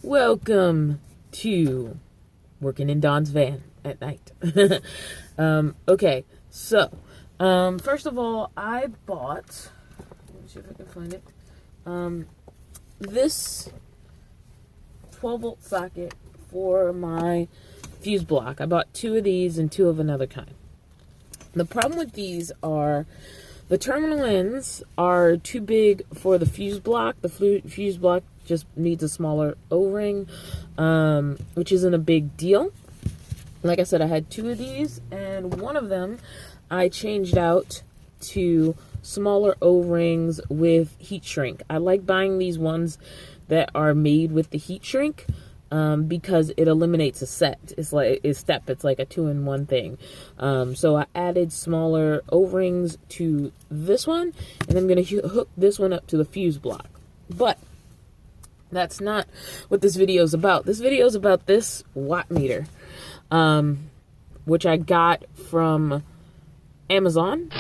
Welcome to working in Don's van at night. Okay, so first of all, I bought, let me see if I can find it, this 12-volt socket for my fuse block. I bought 2 of these and 2 of another kind. The problem with these are the terminal ends are too big for the fuse block. The fuse block just needs a smaller O-ring, which isn't a big deal. Like I said, I had 2 of these, and one of them I changed out to smaller O-rings with heat shrink. I like buying these ones that are made with the heat shrink because it eliminates a set. It's like a step. It's like a 2-in-1 thing. So I added smaller O-rings to this one, and I'm going to hook this one up to the fuse block. But that's not what this video is about. This video is about this watt meter, which I got from Amazon.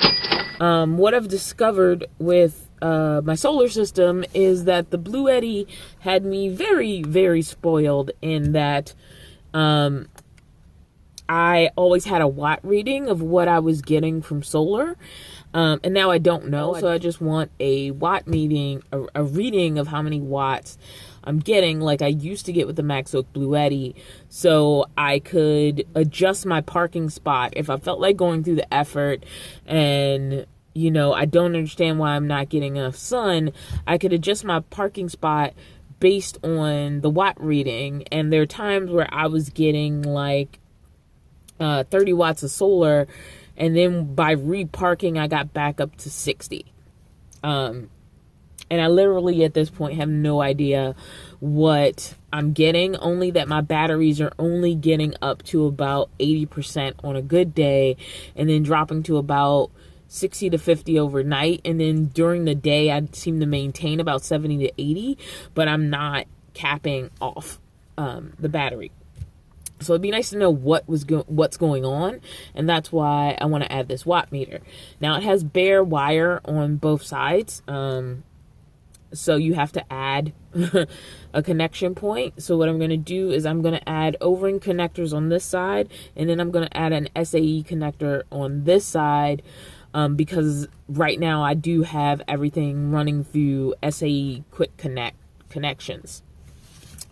What I've discovered with my solar system is that the Blue Eddy had me very, very spoiled in that I always had a watt reading of what I was getting from solar. And now I don't know, so I just want a watt meeting, a reading of how many watts I'm getting, like I used to get with the Max Oak Blue Eddy, so I could adjust my parking spot if I felt like going through the effort and, you know, I don't understand why I'm not getting enough sun. I could adjust my parking spot based on the watt reading, and there are times where I was getting like 30 watts of solar, and then by reparking, I got back up to 60. And I literally at this point have no idea what I'm getting, only that my batteries are only getting up to about 80% on a good day, and then dropping to about 60 to 50 overnight. And then during the day, I seem to maintain about 70 to 80, but I'm not capping off the battery. So it'd be nice to know what's going on, and that's why I want to add this watt meter. Now it has bare wire on both sides, so you have to add a connection point. So what I'm going to do is I'm going to add O-ring connectors on this side, and then I'm going to add an SAE connector on this side, because right now I do have everything running through SAE quick connections.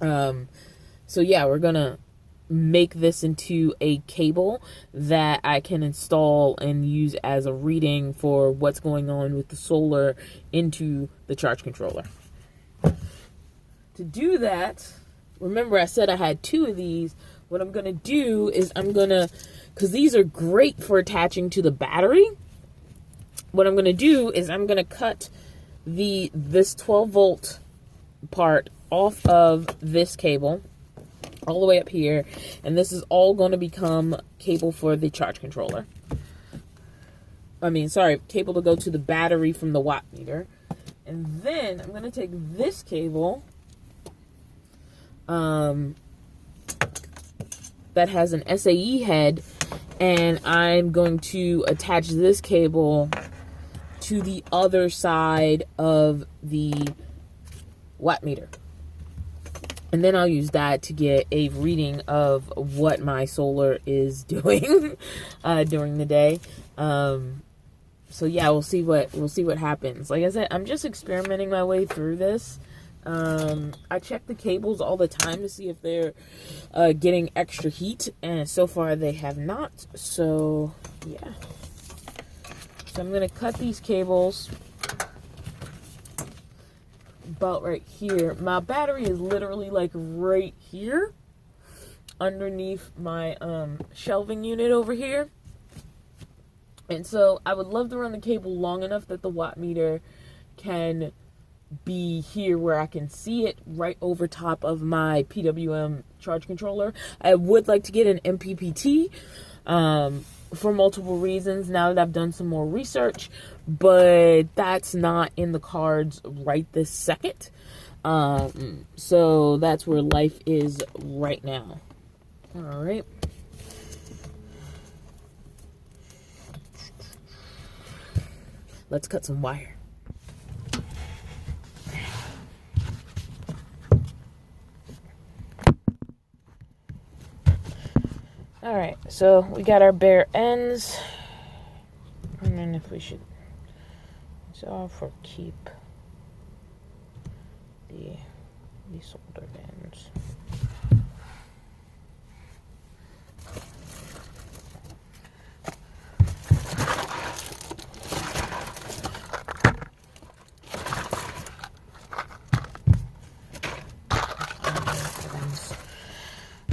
So yeah, we're going to make this into a cable that I can install and use as a reading for what's going on with the solar into the charge controller. To do that, remember I said I had 2 of these. What I'm going to do is because these are great for attaching to the battery, what I'm going to do is I'm going to cut this 12 volt part off of this cable all the way up here, and this is all going to become cable for the charge controller. Cable to go to the battery from the watt meter. And then I'm going to take this cable that has an SAE head, and I'm going to attach this cable to the other side of the watt meter. And then I'll use that to get a reading of what my solar is doing during the day. So yeah, we'll see what happens. Like I said, I'm just experimenting my way through this. I check the cables all the time to see if they're getting extra heat, and so far they have not. So yeah. So I'm gonna cut these cables about right here. My battery is literally like right here underneath my shelving unit over here, and so I would love to run the cable long enough that the watt meter can be here where I can see it right over top of my PWM charge controller. I would like to get an MPPT for multiple reasons now that I've done some more research, but that's not in the cards right this second. So that's where life is right now. All right. Let's cut some wire. Alright, so we got our bare ends. And then if we should off or keep the soldered ends.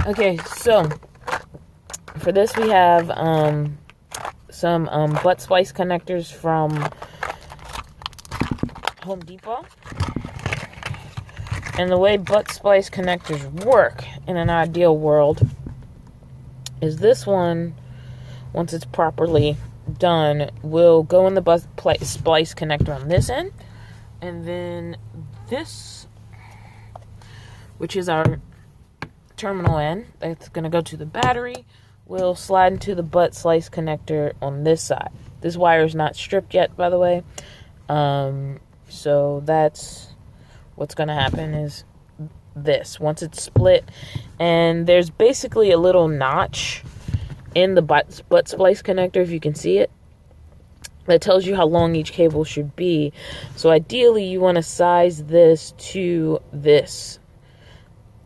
Okay, so for this we have some butt splice connectors from Home Depot. And the way butt splice connectors work in an ideal world is this one, once it's properly done, will go in the butt splice connector on this end. And then this, which is our terminal end, that's going to go to the battery, will slide into the butt splice connector on this side. This wire is not stripped yet, by the way. So that's what's going to happen is this. Once it's split, and there's basically a little notch in the butt splice connector, if you can see it, that tells you how long each cable should be. So ideally, you want to size this to this.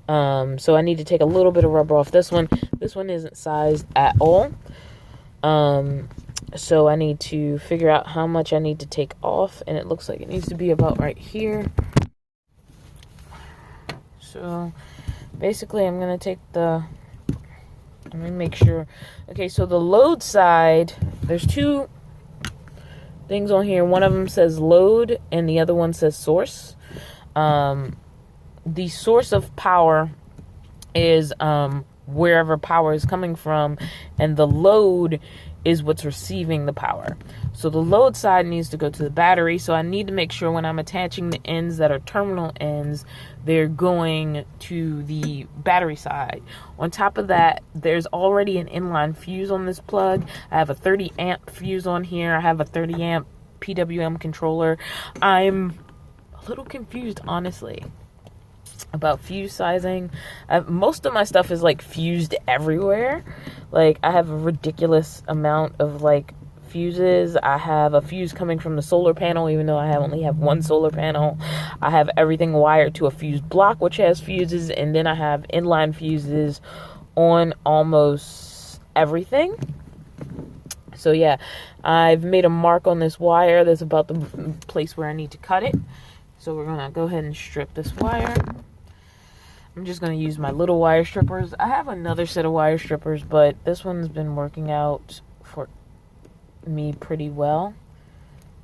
So I need to take a little bit of rubber off this one. This one isn't sized at all. So I need to figure out how much I need to take off, and it looks like it needs to be about right here. So basically I'm going to take let me make sure. Okay, so the load side, there's two things on here. One of them says load and the other one says source. The source of power is wherever power is coming from, and the load is what's receiving the power. So the load side needs to go to the battery, so I need to make sure when I'm attaching the ends that are terminal ends, they're going to the battery side. On top of that, there's already an inline fuse on this plug. I have a 30 amp fuse on here. I have a 30 amp PWM controller. I'm a little confused, honestly, about fuse sizing. Most of my stuff is like fused everywhere. Like, I have a ridiculous amount of like fuses. I have a fuse coming from the solar panel, even though I only have one solar panel. I have everything wired to a fuse block, which has fuses, and then I have inline fuses on almost everything. So yeah, I've made a mark on this wire. That's about the place where I need to cut it. So we're gonna go ahead and strip this wire. I'm just going to use my little wire strippers. I have another set of wire strippers, but this one's been working out for me pretty well.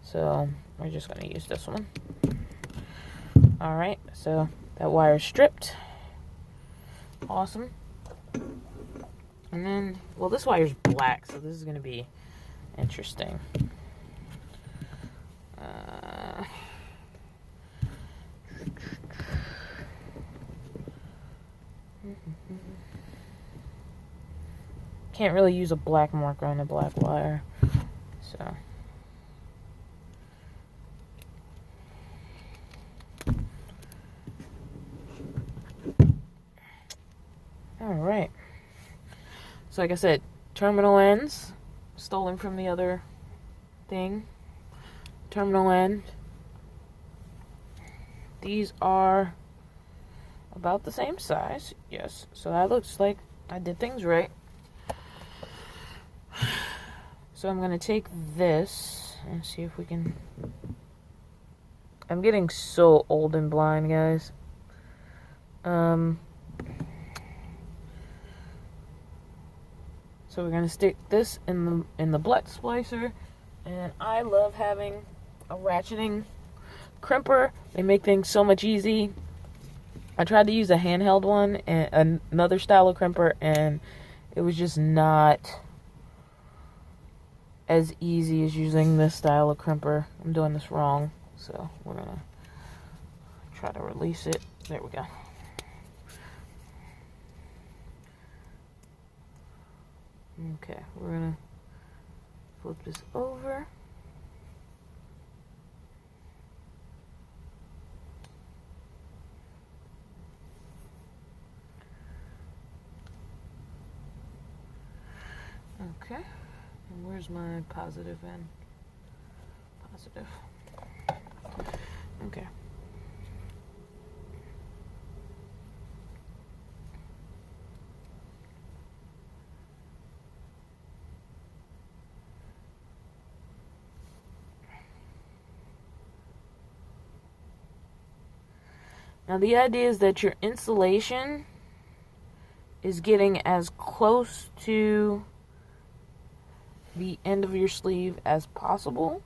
So we're just going to use this one. Alright, so that wire is stripped. Awesome. And then, well, this wire's black, so this is going to be interesting. Can't really use a black marker on a black wire, so all right. So like I said, terminal ends stolen from the other thing. Terminal end. These are about the same size. Yes, so that looks like I did things right. So I'm going to take this and see if we can... I'm getting so old and blind, guys. So we're going to stick this in the butt splicer. And I love having a ratcheting crimper. They make things so much easy. I tried to use a handheld one and another style of crimper, and it was just not as easy as using this style of crimper. I'm doing this wrong, so we're gonna try to release it. There we go. Okay, we're gonna flip this over. Okay. And where's my positive end? Positive. Okay. Now the idea is that your insulation is getting as close to the end of your sleeve as possible.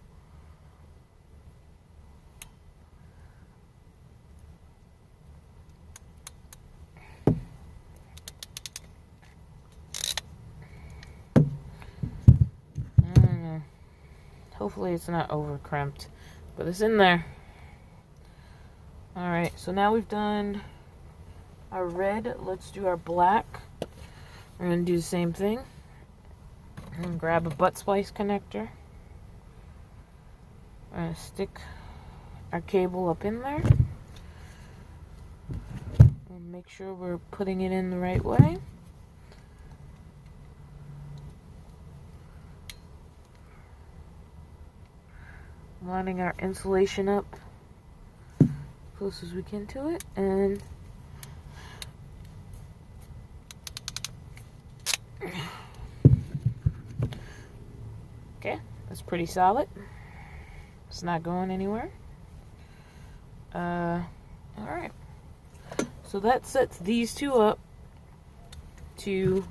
Hopefully it's not over crimped, but it's in there. Alright, so now we've done our red. Let's do our black. We're going to do the same thing. And grab a butt splice connector. We're going to stick our cable up in there. And make sure we're putting it in the right way. Lining our insulation up close as we can to it, and okay, that's pretty solid. It's not going anywhere. Alright, so that sets these two up to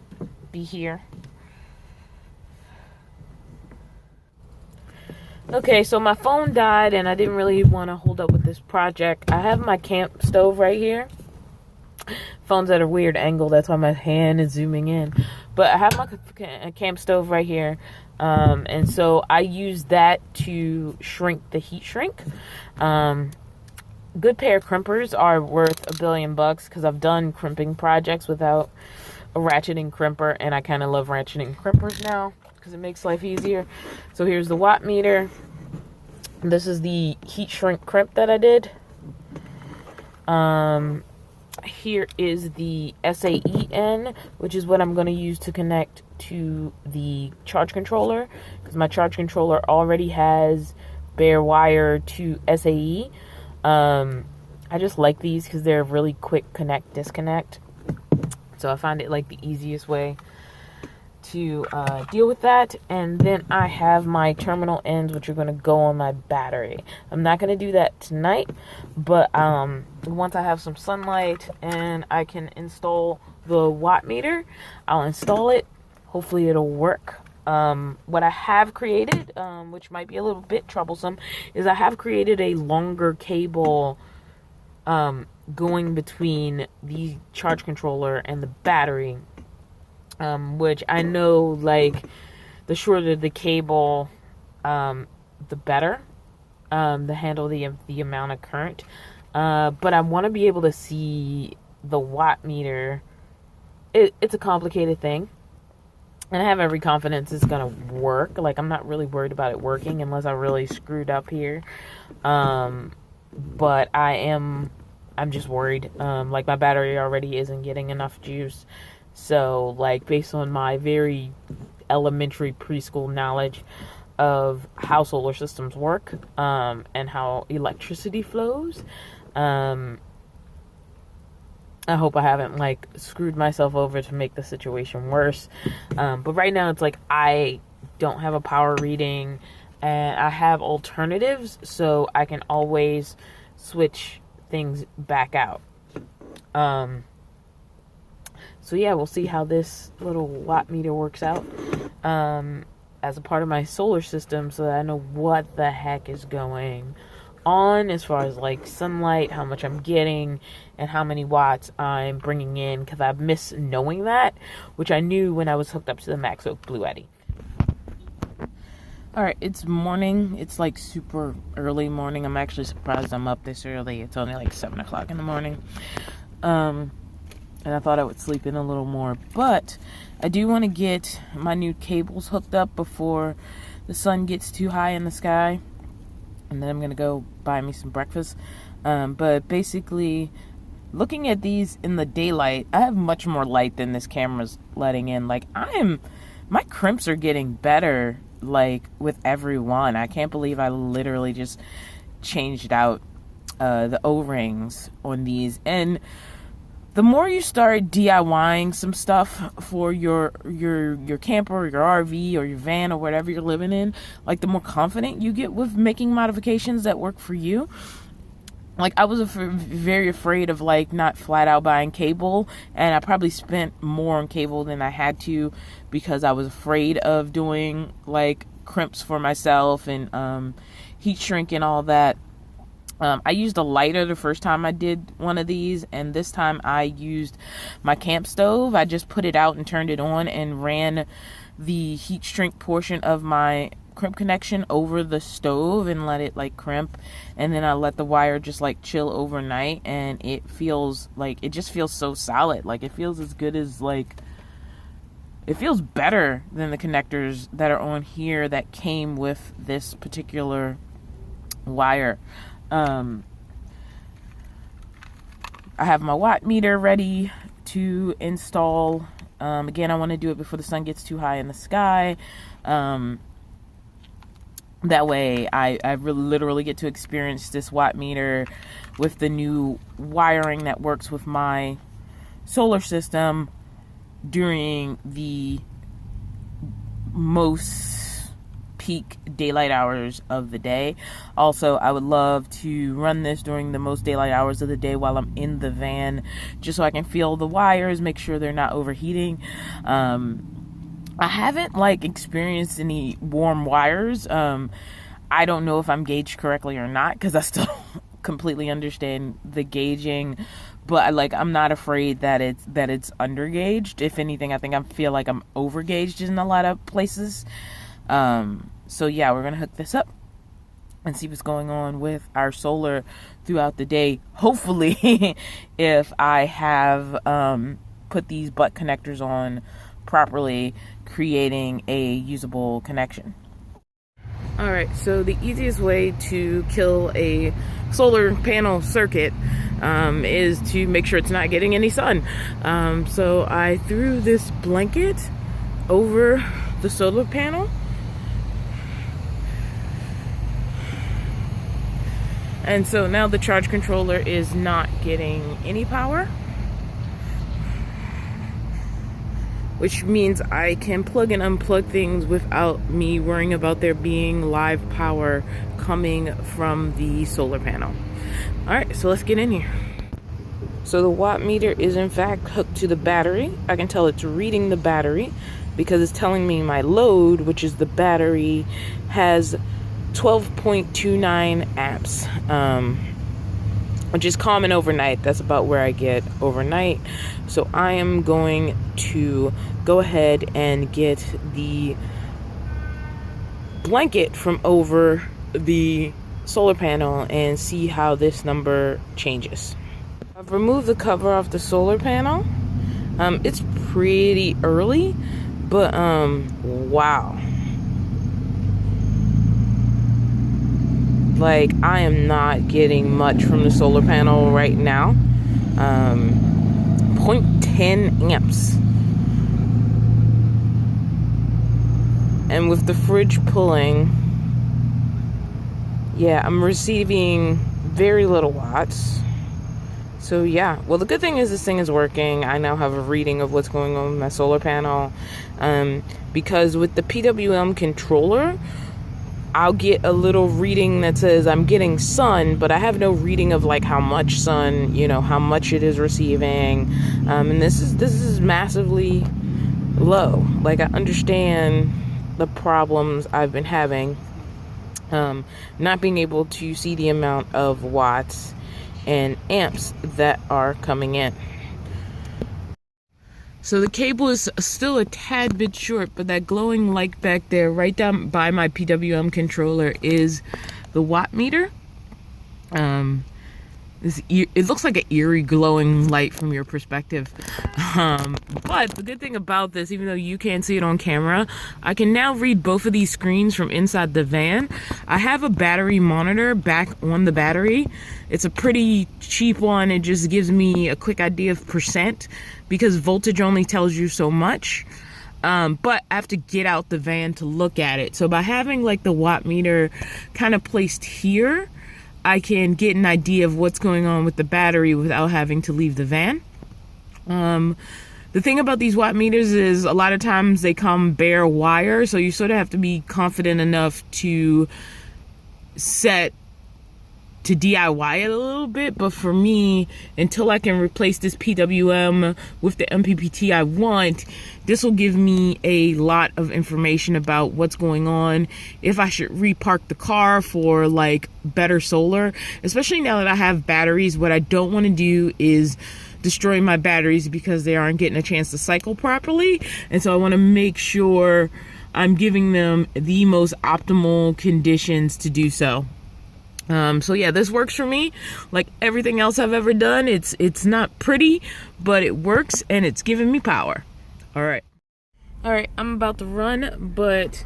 be here. Okay, so my phone died and I didn't really want to hold up with this project. I have my camp stove right here. Phone's at a weird angle, that's why my hand is zooming in. But I have my camp stove right here. And so I use that to shrink the heat shrink. Good pair of crimpers are worth $1 billion because I've done crimping projects without a ratcheting crimper, and I kind of love ratcheting crimpers now because it makes life easier. So here's the watt meter. This is the heat shrink crimp that I did. Here is the SAEN, which is what I'm going to use to connect to the charge controller, because my charge controller already has bare wire to SAE. I just like these because they're a really quick connect disconnect. So I find it like the easiest way to deal with that. And then I have my terminal ends, which are going to go on my battery. I'm not going to do that tonight, but once I have some sunlight and I can install the watt meter, I'll install it. Hopefully it'll work. What I have created, which might be a little bit troublesome, is I have created a longer cable going between the charge controller and the battery, which I know, like, the shorter the cable, the better, to handle the amount of current. But I want to be able to see the watt meter. It's a complicated thing, and I have every confidence it's gonna work. Like, I'm not really worried about it working unless I really screwed up here. But I'm just worried. Like, my battery already isn't getting enough juice. So, like, based on my very elementary preschool knowledge of how solar systems work, and how electricity flows, I hope I haven't, like, screwed myself over to make the situation worse. But right now it's like I don't have a power reading, and I have alternatives, so I can always switch things back out. So yeah, we'll see how this little watt meter works out as a part of my solar system, so that I know what the heck is going on as far as, like, sunlight, how much I'm getting, and how many watts I'm bringing in, because I've missed knowing that, which I knew when I was hooked up to the Max Oak Blue Eddy. Alright, it's morning. It's like super early morning. I'm actually surprised I'm up this early. It's only like 7 o'clock in the morning. And I thought I would sleep in a little more. But I do want to get my new cables hooked up before the sun gets too high in the sky. And then I'm going to go buy me some breakfast. But basically, looking at these in the daylight, I have much more light than this camera's letting in. Like, I am My crimps are getting better, like, with every one. I can't believe I literally just changed out the O-rings on these. And the more you start DIYing some stuff for your camper, or your RV, or your van, or whatever you're living in, like, the more confident you get with making modifications that work for you. Like, I was very afraid of, like, not flat out buying cable, and I probably spent more on cable than I had to because I was afraid of doing, like, crimps for myself and heat shrink and all that. I used a lighter the first time I did one of these, and this time I used my camp stove. I just put it out and turned it on and ran the heat shrink portion of my crimp connection over the stove and let it, like, crimp, and then I let the wire just, like, chill overnight, and it just feels so solid. Like, it feels as good as, like, it feels better than the connectors that are on here that came with this particular wire. I have my watt meter ready to install. Again, I want to do it before the sun gets too high in the sky. That way I literally get to experience this watt meter with the new wiring that works with my solar system during the most peak daylight hours of the day. Also, I would love to run this during the most daylight hours of the day while I'm in the van, just so I can feel the wires, make sure they're not overheating. I haven't, like, experienced any warm wires. I don't know if I'm gauged correctly or not, because I still completely understand the gauging, but I'm not afraid that it's undergauged. If anything, I feel like I'm overgauged in a lot of places. So yeah, we're gonna hook this up and see what's going on with our solar throughout the day. Hopefully, if I have put these butt connectors on properly, creating a usable connection. All right, so the easiest way to kill a solar panel circuit is to make sure it's not getting any sun. So I threw this blanket over the solar panel, and so now the charge controller is not getting any power, which means I can plug and unplug things without me worrying about there being live power coming from the solar panel. All right, so let's get in here. So the watt meter is in fact hooked to the battery. I can tell it's reading the battery because it's telling me my load, which is the battery, has 12.29 amps, which is common overnight. That's about where I get overnight. So I am going to go ahead and get the blanket from over the solar panel and see how this number changes. I've removed the cover off the solar panel. It's pretty early, but wow. Like, I am not getting much from the solar panel right now. 0.10 amps. And with the fridge pulling, yeah, I'm receiving very little watts. So yeah, well, the good thing is this thing is working. I now have a reading of what's going on with my solar panel. Because with the PWM controller, I'll get a little reading that says I'm getting sun, but I have no reading of, like, how much sun, how much it is receiving. And this is massively low. Like, I understand the problems I've been having, not being able to see the amount of watts and amps that are coming in. So the cable is still a tad bit short, but that glowing light back there, right down by my PWM controller, is the watt meter. It looks like an eerie glowing light from your perspective. But the good thing about this, even though you can't see it on camera, I can now read both of these screens from inside the van. I have a battery monitor back on the battery. It's a pretty cheap one. It just gives me a quick idea of percent because voltage only tells you so much. But I have to get out the van to look at it. So by having like the watt meter kind of placed here, I can get an idea of what's going on with the battery without having to leave the van. The thing about these watt meters is a lot of times they come bare wire, so you sort of have to be confident enough to DIY it a little bit. But for me, until I can replace this PWM with the MPPT I want, this will give me a lot of information about what's going on, if I should repark the car for like better solar, especially now that I have batteries. What I don't want to do is destroy my batteries because they aren't getting a chance to cycle properly. And so I want to make sure I'm giving them the most optimal conditions to do so. So yeah, this works for me. Like everything else I've ever done, it's not pretty, but it works and it's giving me power. All right, I'm about to run, but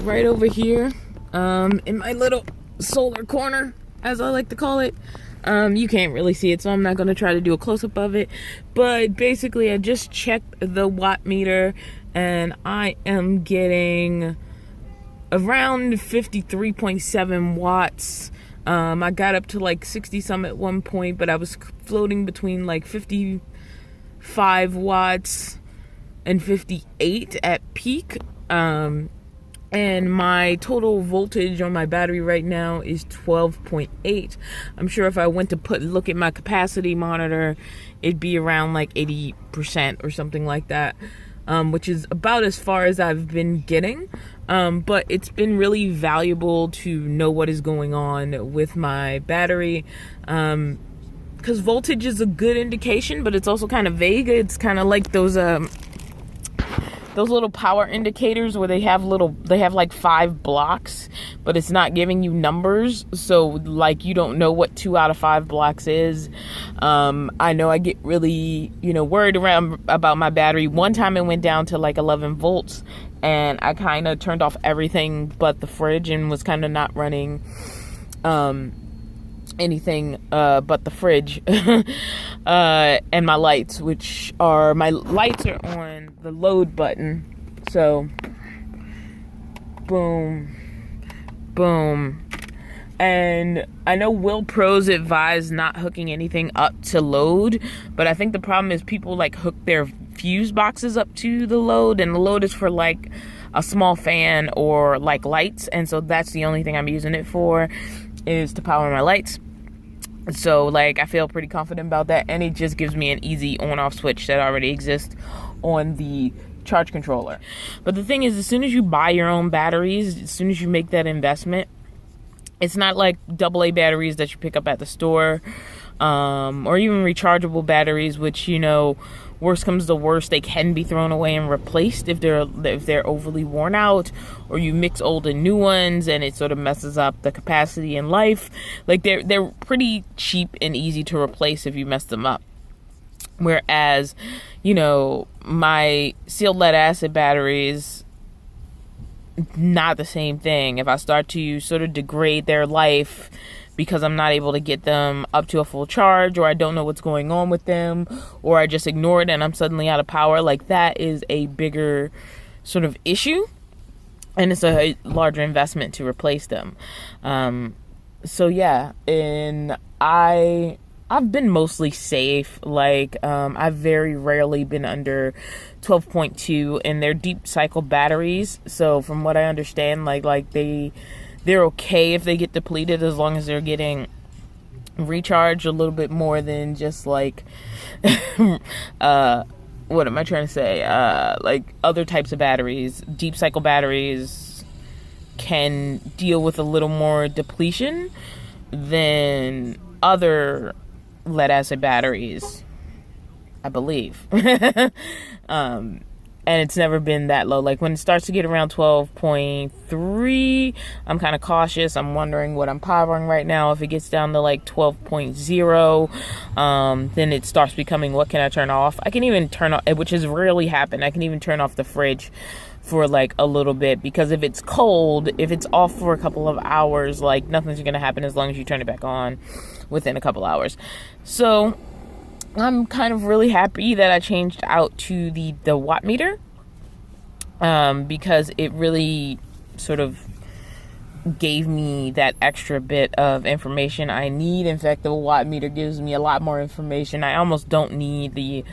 right over here, in my little solar corner, as I like to call it, you can't really see it, so I'm not going to try to do a close-up of it. But basically, I just checked the watt meter, and I am getting around 53.7 watts. I got up to like 60 some at one point, but I was floating between like 55 watts and 58 at peak. And my total voltage on my battery right now is 12.8. I'm sure if I went to look at my capacity monitor, it'd be around like 80% or something like that, which is about as far as I've been getting. But it's been really valuable to know what is going on with my battery, because voltage is a good indication, but it's also kind of vague. It's kind of like those little power indicators where they have like 5 blocks, but it's not giving you numbers. So like you don't know what 2 out of 5 blocks is. I know I get really, worried about my battery. One time it went down to like 11 volts and I kind of turned off everything but the fridge and was kind of not running, anything but the fridge and my lights, my lights are on the load button. So boom, and I know Will Pros advise not hooking anything up to load, but I think the problem is people like hook their fuse boxes up to the load, and the load is for like a small fan or like lights, and so that's the only thing I'm using it for, is to power my lights. So like I feel pretty confident about that, and it just gives me an easy on-off switch that already exists on the charge controller. But the thing is, as soon as you buy your own batteries, as soon as you make that investment, it's not like AA batteries that you pick up at the store, or even rechargeable batteries, which, worst comes to worst, they can be thrown away and replaced if they're overly worn out, or you mix old and new ones and it sort of messes up the capacity and life. Like they're pretty cheap and easy to replace if you mess them up. Whereas, my sealed lead acid batteries, not the same thing. If I start to sort of degrade their life because I'm not able to get them up to a full charge, or I don't know what's going on with them, or I just ignore it and I'm suddenly out of power, like that is a bigger sort of issue, and it's a larger investment to replace them. So yeah, and I've been mostly safe. Like, I've very rarely been under 12.2, and they're deep cycle batteries. So from what I understand, like they're okay if they get depleted, as long as they're getting recharged a little bit more than just like, what am I trying to say? Like other types of batteries. Deep cycle batteries can deal with a little more depletion than other lead acid batteries, I believe. And it's never been that low. Like when it starts to get around 12.3, I'm kind of cautious. I'm wondering what I'm powering right now. If it gets down to like 12.0, then it starts becoming, what can I turn off? I can even turn off, which has rarely happened, I can even turn off the fridge for like a little bit, because if it's cold, if it's off for a couple of hours, like nothing's gonna happen as long as you turn it back on within a couple hours. So I'm kind of really happy that I changed out to the watt meter. because it really sort of gave me that extra bit of information I need. In fact, the watt meter gives me a lot more information. I almost don't need the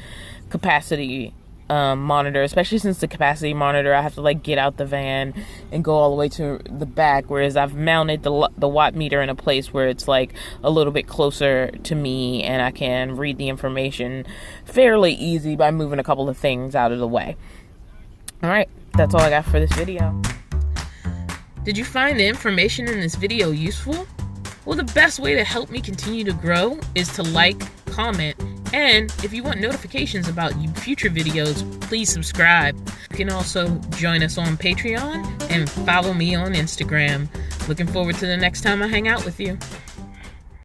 capacity monitor, especially since the capacity monitor, I have to like get out the van and go all the way to the back, whereas I've mounted the watt meter in a place where it's like a little bit closer to me, and I can read the information fairly easy by moving a couple of things out of the way. All right, that's all I got for this video. Did you find the information in this video useful? Well, the best way to help me continue to grow is to like, comment, and if you want notifications about future videos, please subscribe. You can also join us on Patreon and follow me on Instagram. Looking forward to the next time I hang out with you.